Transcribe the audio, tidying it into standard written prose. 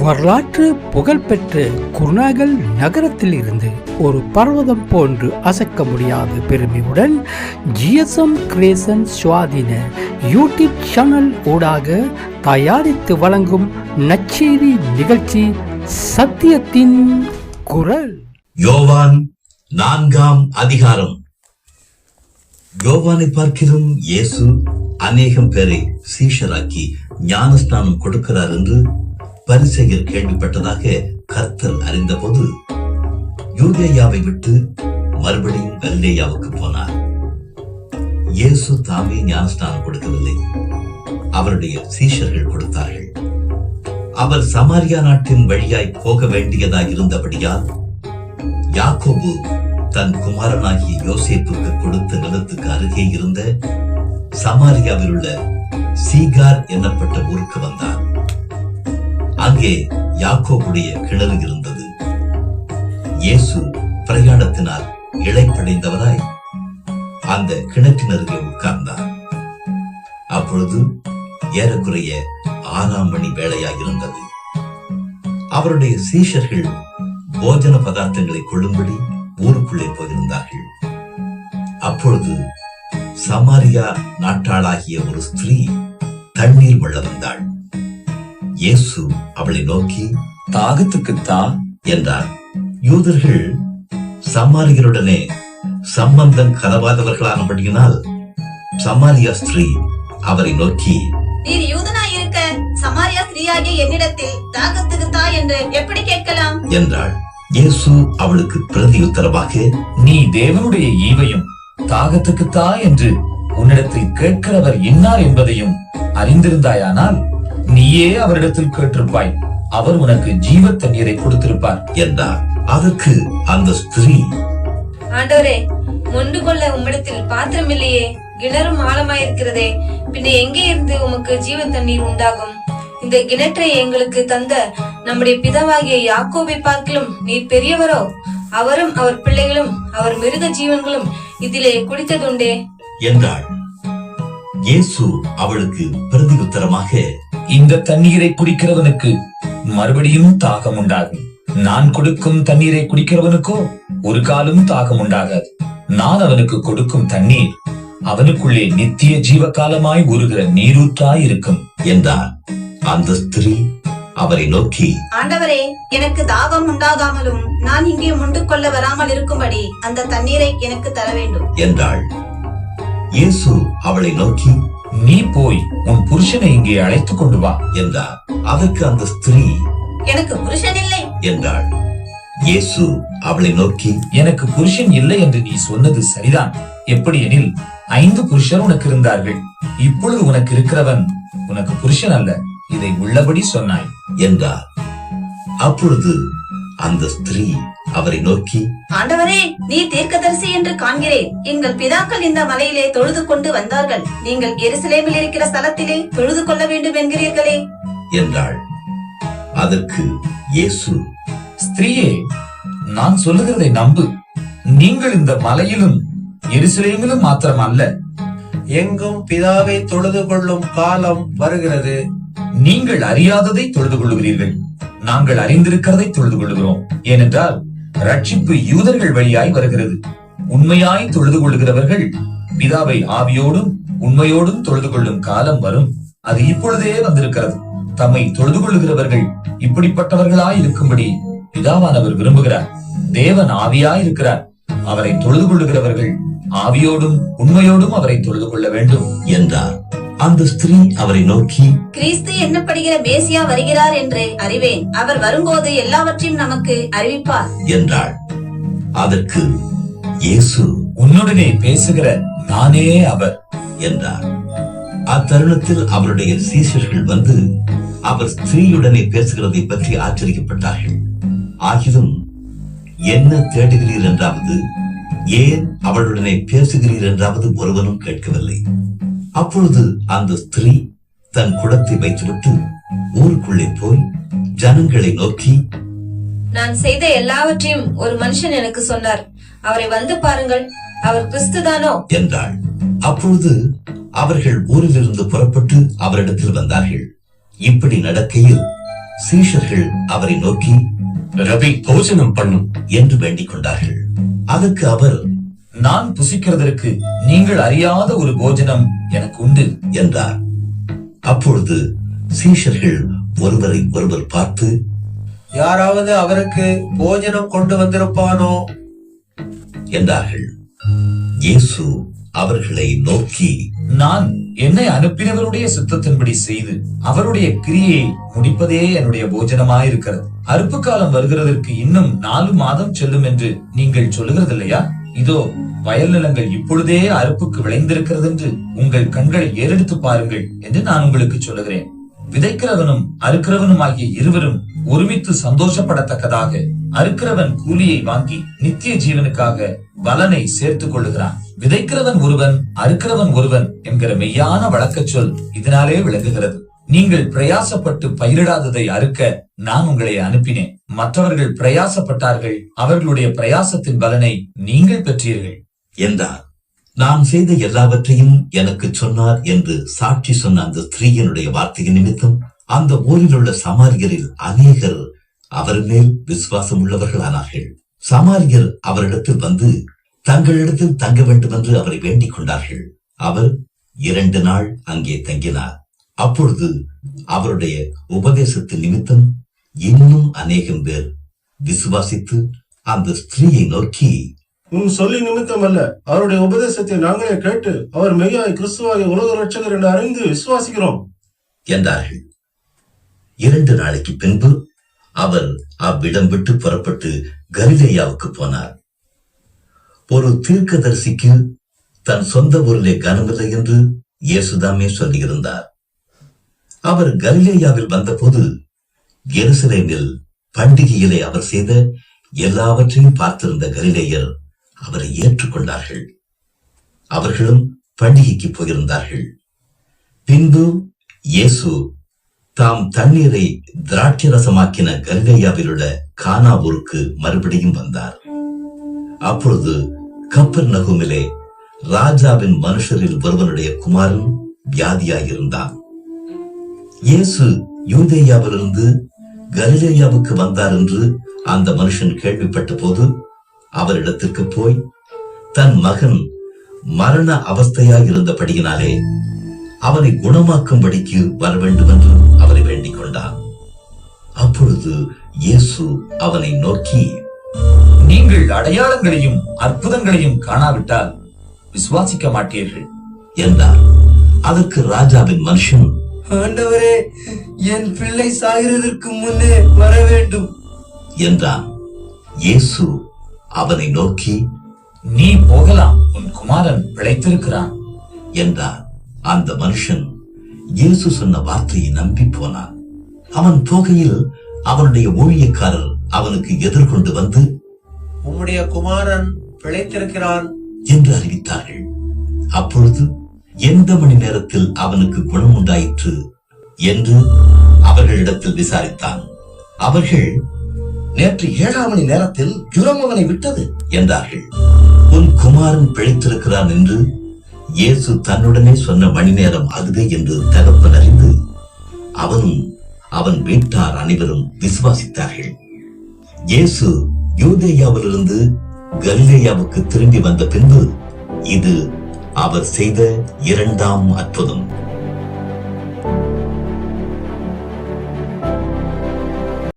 வரலாற்று புகழ்பெற்ற குருநாகல் நகரத்தில் இருந்து ஒரு பர்வதம் போன்று அசைக்க முடியாத பெருமையுடன் ஜிஎஸ்எம் கிரியேஷன் சுவாதீன யூடியூப் சேனல் ஊடாக தயாரித்து வழங்கும் நற்செய்தி நிகழ்ச்சி சத்தியத்தின் குரல். யோவான் 4ஆம் அதிகாரம். யோவானை பார்க்கிறோம். இயேசு அநேகம் பேரை சீஷராக்கி ஞானஸ்நானம் கொடுக்கிறார் என்று பரிசேயர் கேள்விப்பட்டதாக கர்த்தர் அறிந்தபோது யூதேயாவை விட்டு மறுபடியும் கலிலேயாவுக்கு போனார். இயேசு தாமே ஞானஸ்நானம் கொடுக்கவில்லை, அவருடைய சீஷர்கள் கொடுத்தார்கள். அவர் சமாரியா நாட்டின் வழியாய் போக வேண்டியதாய் இருந்தபடியால் யாக்கோபு தன் குமாரனாகிய யோசேப்புக்கு கொடுத்த நிலத்துக்கு அருகே இருந்த சமாரியாவில் உள்ள சீகார் என்னப்பட்ட ஊருக்கு வந்தார். அங்கே யாக்கோபுடைய கிணறு இருந்தது. இயேசு பிரயாணத்தினால் இளைப்படைந்தவராய் அந்த கிணற்றின் அருகே உட்கார்ந்தார். அப்பொழுது ஏறக்குறைய 6ஆம் மணி வேளையாயிருந்தது. அவருடைய சீஷர்கள் போஜன பதார்த்தங்களை கொள்ளும்படி ஊருக்குள்ளே போயிருந்தார்கள். அப்பொழுது சமாரியா நாட்டாளாகிய ஒரு ஸ்திரீ தண்ணீர் கொள்ள வந்தாள். இயேசு அவளை நோக்கி, தாகத்துக்குத்தா என்றார். யூதர்கள் சமாரியருடனே சம்பந்தம் கலவாதவர்களானபடியினால் சமாரியா ஸ்திரீ அவரை நோக்கி, நீர் யூதனாய் இருக்க சமாரியா ஸ்திரீயாகிய என்னிடத்தில் தாகத்துக்குத்தா என்று எப்படி கேட்கலாம் என்றாள். இயேசு அவளுக்கு பிரதியுத்தரவாக, நீ தேவனுடைய ஈவையும் தாகத்துக்குத்தா என்று உன்னிடத்தில் கேட்கிறவர் இன்னார் என்பதையும் அறிந்திருந்தாயானால் நீயே அவரிடத்தில் கேட்டிருப்பாய், அவர் உனக்கு ஜீவ தண்ணீரை கொடுத்திருப்பார் என்றார். அதற்கு அந்த ஸ்திரீ, ஆண்டவரே, மொண்டு கொள்ள உம்மிடத்தில் பாத்திரம் இல்லையே, கிணறும் ஆழமாயிருக்கிறதே, பின்ன எங்கே இருந்து உமக்கு ஜீவ தண்ணீர் உண்டாகும்? இந்த கிணற்றை எங்களுக்கு தந்த நம்முடைய பிதாவாகிய யாக்கோபை பார்க்கிலும் நீர் பெரியவரோ? அவரும் அவர் பிள்ளைகளும் அவர் மிருக ஜீவன்களும் இதிலே குடித்ததுண்டே என்றாள். இயேசு அவளுக்கு பிரதியுத்தரமாக, இந்த தண்ணீரை குடிக்கிறவனுக்கு மறுபடியும் தாகம் உண்டாகும். நான் கொடுக்கும் தண்ணீரை குடிக்கிறவனுக்கோ ஒரு காலம் தாகம் உண்டாகாது. நான் அவனுக்கு கொடுக்கும் தண்ணீர் அவனுக்குள்ளே நித்திய ஜீவ காலமாய் ஊறுகிற நீரூற்றாய் இருக்கும் என்றார். அந்த ஸ்திரீ அவரை நோக்கி, ஆண்டவரே, எனக்கு தாகம் உண்டாகாமலும் நான் இங்கே முண்டு கொள்ள வராமல் இருக்கும்படி அந்த தண்ணீரை எனக்கு தர வேண்டும் என்றாள். இயேசு அவளை நோக்கி, நீ போய் உன் புருஷனை இங்கே அழைத்துக் கொண்டு வா என்றார். அதற்கு அந்த ஸ்திரீ, எனக்கு புருஷன் இல்லை என்றாள். இயேசு அவளை நோக்கி, எனக்கு புருஷன் இல்லை என்று நீ சொன்னது சரிதான். எப்படி எனில் 5 புருஷர் உனக்கு இருந்தார்கள், இப்பொழுது உனக்கு இருக்கிறவன் உனக்கு புருஷன் அல்ல, இதை உள்ளபடி சொன்னாய் என்றார். அப்பொழுது அந்த ஸ்திரீ அவரை நோக்கி, ஆண்டவரே, நீ தீர்க்கதரிசி என்று காண்கிறேன். எங்கள் பிதாக்கள் இந்த மலையிலே தொழுது கொண்டு வந்தார்கள், நீங்கள் எருசலேமில் இருக்கிற ஸ்தலத்திலே தொழுது கொள்ள வேண்டும் என்கிறீர்களே என்றாள். அதற்கு இயேசு, ஸ்திரீயே, நான் சொல்லுகிறதை நம்பு. நீங்கள் இந்த மலையிலும் எருசலேமிலும் மாத்திரம் அல்ல, எங்கும் பிதாவை தொழுது கொள்ளும் காலம் வருகிறது. நீங்கள் அறியாததை தொழுது கொள்ளுகிறீர்கள், நாங்கள் அறிந்திருக்கிறதை தொழுது கொள்ளுகிறோம். ஏனென்றால் ரட்சிப்பு யூதர்கள் வழியாய் வருகிறது. உண்மையாய் தொழுது கொள்ளுகிறவர்கள் பிதாவை ஆவியோடும் உண்மையோடும் தொழுது கொள்ளும் காலம் வரும், அது இப்பொழுதே வந்திருக்கிறது. தம்மை தொழுது கொள்ளுகிறவர்கள் இப்படிப்பட்டவர்களாய் இருக்கும்படி பிதாவானவர் விரும்புகிறார். தேவன் ஆவியாய் இருக்கிறார், அவரை தொழுது கொள்ளுகிறவர்கள் ஆவியோடும் உண்மையோடும் அவரை தொழுது கொள்ள வேண்டும் என்றார். அந்த ஸ்திரீ அவரை நோக்கி, கிறிஸ்து என்னப்படுகிற மேசியா வருகிறார் என்று அறிவேன், அவர் வரும்போது எல்லாவற்றையும் நமக்கு அறிவிப்பார் என்றாள். அதற்கு இயேசு, உன்னுடனே பேசுகிற நானே அவர் என்றார். அத்தருணத்தில் அவருடைய சீஷர்கள் வந்து அவர் ஸ்திரீயுடனே பேசுகிறதை பற்றி ஆச்சரியப்பட்டார்கள். ஆகிலும் என்ன தேடுகிறீர் என்றாவது, ஏன் அவளுடனே பேசுகிறீர் என்றாவது ஒருவனும் கேட்கவில்லை. அப்பொழுது அந்த ஸ்திரீ தன் குடத்தை வைத்துவிட்டு ஊருக்குள்ளே போய் ஜனங்களை நோக்கி, நான் செய்த எல்லாவற்றையும் ஒரு மனுஷன் எனக்கு சொன்னார், அவரை வந்து பாருங்கள், அவர் கிறிஸ்துதானோ என்றாள். அப்பொழுது அவர்கள் ஊரிலிருந்து புறப்பட்டு அவரிடத்தில் வந்தார்கள். இப்படி நடக்கையில் சீஷர்கள் அவரை நோக்கி ரவி, போஜனம் பண்ணும் என்று வேண்டிக் கொண்டார்கள். அதற்கு அவர் நான் புசிக்கிறதற்கு நீங்கள் அறியாத ஒரு போஜனம் எனக்கு உண்டு என்றார். அப்பொழுது சீஷர்கள் ஒருவரை ஒருவர் பார்த்து, யாராவது அவருக்கு போஜனம் கொண்டு வந்திருப்பானோ என்றார்கள். இயேசு அவர்களை நோக்கி, நான் என்னை அனுப்பினவருடைய சித்தத்தின்படி செய்து அவருடைய கிரியை முடிப்பதே என்னுடைய போஜனமாயிருக்கிறது. அறுப்பு காலம் வருகிறதற்கு இன்னும் 4 மாதம் செல்லும் என்று நீங்கள் சொல்லுகிறதில்லையா? இதோ வயல் நிலங்கள் இப்பொழுதே அறுப்புக்கு விளைந்திருக்கிறது என்று உங்கள் கண்களை ஏறெடுத்து பாருங்கள் என்று நான் உங்களுக்கு சொல்லுகிறேன். விதைக்கிறவனும் அறுக்கிறவனும் ஆகிய இருவரும் ஒருமித்து சந்தோஷப்படத்தக்கதாக அறுக்கிறவன் கூலியை வாங்கி நித்திய ஜீவனுக்காக பலனை சேர்த்துக் கொள்ளுகிறான். விதைக்கிறவன் ஒருவன், அறுக்கிறவன் ஒருவன் என்கிற மெய்யான வழக்கச் சொல் இதனாலே விளங்குகிறது. நீங்கள் பிரயாசப்பட்டு பயிரிடாததை அறுக்க நான் உங்களை அனுப்பினேன். மற்றவர்கள் பிரயாசப்பட்டார்கள், அவர்களுடைய பிரயாசத்தின் பலனை நீங்கள் பெற்றீர்கள் என்றார். நான் செய்த எல்லாவற்றையும் எனக்கு சொன்னார் என்று சாட்சி சொன்ன அந்த ஸ்திரீயினுடைய வார்த்தையின் நிமித்தம் அந்த ஊரில் உள்ள சமாரியரில் அநேகர் அவர் மேல் விசுவாசம் உள்ளவர்களானார்கள். சமாரியர் அவரிடத்தில் வந்து தங்களிடத்தில் தங்க வேண்டும் என்று அவரை வேண்டிக் கொண்டார்கள். அவர் 2 நாள் அங்கே தங்கினார். அப்பொழுது அவருடைய உபதேசத்தின் நிமித்தம் இன்னும் அநேகம் பேர் விசுவாசித்து அந்த ஸ்திரீயை நோக்கி, உன் சொல்லி நிமித்தம் அல்ல, அவருடைய உபதேசத்தை நாங்களே கேட்டு அவர் மெய்யாய் கிறிஸ்துவாகிய உலக ரட்சகர் என்று அறிந்து விசுவாசிக்கிறோம் என்றார்கள். 2 நாளைக்கு பின்பு அவர் அவ்விடம் விட்டு புறப்பட்டு கலிலேயாவுக்கு போனார். ஒரு தீர்க்கதரிசிக்கு தன் சொந்த ஊரிலே கனமில்லை என்று இயேசுதாமே சொல்லியிருந்தார். அவர் கலிலேயாவில் வந்தபோது எருசலேமில் பண்டிகையிலே அவர் செய்த எல்லாவற்றையும் பார்த்திருந்த கலிலேயர் அவரை ஏற்றுக்கொண்டார்கள். அவர்களும் பண்டிகைக்கு போயிருந்தார்கள். பின்பு இயேசு தாம் தண்ணீரை திராட்சை ரசமாக்கின கலிலேயாவில் உள்ள கானா ஊருக்கு மறுபடியும் வந்தார். அப்பொழுது கப்பர்நகூமிலே ராஜாவின் மனுஷரில் ஒருவனுடைய குமாரன் வியாதியாயிருந்தான். இயேசு யூதேயாவிலிருந்து கலிலேயாவுக்கு வந்தார் என்று அந்த மனுஷன் கேள்விப்பட்ட போது அவரிடத்திற்கு போய் தன் மகன் மரண அவஸ்தையாயிருந்தபடியினாலே அவனை குணமாக்கும்படிக்கு வர வேண்டும் என்று அவரை வேண்டிக் கொண்டான். அப்பொழுது இயேசு அவனை நோக்கி, நீங்கள் அடையாளங்களையும் அற்புதங்களையும் காணாவிட்டால் விசுவாசிக்க மாட்டீர்கள் என்றார். அதற்கு ராஜாவின் மனுஷன், ஆண்டவரே, என் பிள்ளை சாகிறதற்கு முன்னே வர வேண்டும் என்றான். இயேசு அவனை நோக்கி, நீ போகலாம், உன் குமாரன் பிழைத்திருக்கிறான் என்றார். அந்த மனுஷன் இயேசு சொன்ன வார்த்தையை நம்பி போனான். அவன் போகையில் அவனுடைய ஊழியக்காரர் அவனுக்கு எதிர்கொண்டு வந்து, உம்முடைய குமாரன் பிழைத்திருக்கிறான் என்று அறிவித்தார்கள். அப்பொழுது எந்த மணி நேரத்தில் அவனுக்கு குணம் உண்டாயிற்று என்று அவர்களிடத்தில் விசாரித்தான். அவர்கள், நேற்று 7ஆம் மணி நேரத்தில் ஜுரம் அவனை விட்டது என்றார்கள். உன் குமாரன் பிழைத்திருக்கிறான் என்று இயேசு தன்னுடனே சொன்ன மணி நேரம் அதுவே என்று தகப்பன் அறிந்து அவனும் அவன் வீட்டார் அனைவரும் விசுவாசித்தார்கள். இயேசு யூதேயாவிலிருந்து கலிலேயாவுக்கு திரும்பி வந்த பின்பு இது அவர் செய்த 2ஆம் அற்புதம்.